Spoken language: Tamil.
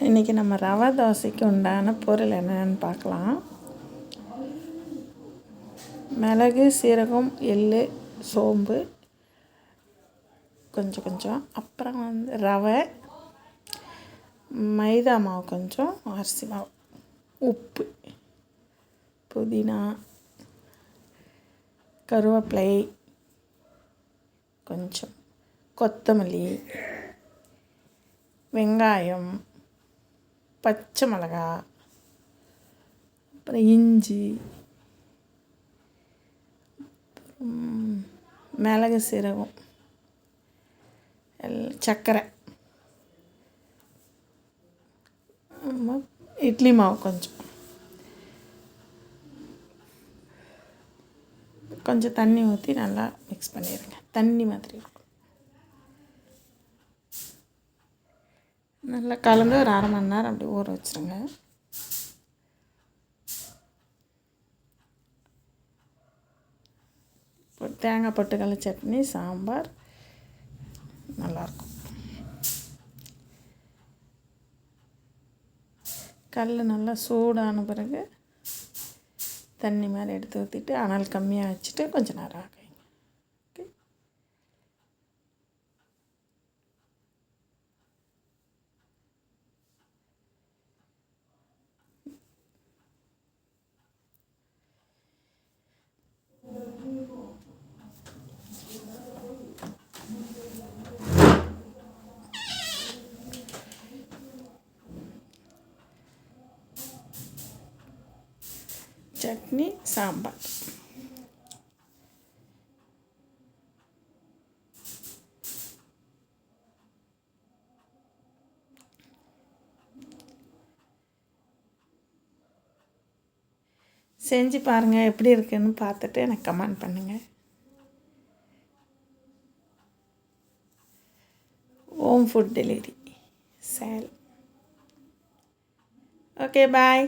இன்றைக்கி நம்ம ரவை தோசைக்கு உண்டான பொருள் என்னென்னு பார்க்கலாம். மிளகு, சீரகம், எள், சோம்பு கொஞ்சம், அப்புறம் ரவை, மைதா மாவு கொஞ்சம், அரிசி மாவு, உப்பு, புதினா, கருவேப்பிலை கொஞ்சம், கொத்தமல்லி, வெங்காயம், பச்சை மிளகா, அப்புறம் இஞ்சி, மிளகு, சீரகம், சர்க்கரை, இட்லி மாவு கொஞ்சம் தண்ணி ஊற்றி நல்லா மிக்ஸ் பண்ணிடுங்க. தண்ணி மாதிரி இருக்கும். நல்லா கலந்து ஒரு அரை மணி நேரம் அப்படி ஊற வச்சுருங்க. தேங்காய் பொட்டுக்கடலை சட்னி, சாம்பார் நல்லாயிருக்கும். கல் நல்லா சூடான பிறகு தண்ணி மேலே எடுத்து ஊற்றிட்டு அனல் கம்மியாக வச்சுட்டு கொஞ்சம் நேரம் ஆகுங்க. ஓகே. சட்னி, சாம்பார். செஞ்சு பாருங்கள், எப்படி இருக்குன்னு பார்த்துட்டு எனக்கு கமெண்ட் பண்ணுங்கள். Home food delivery sale. Okay, பாய்.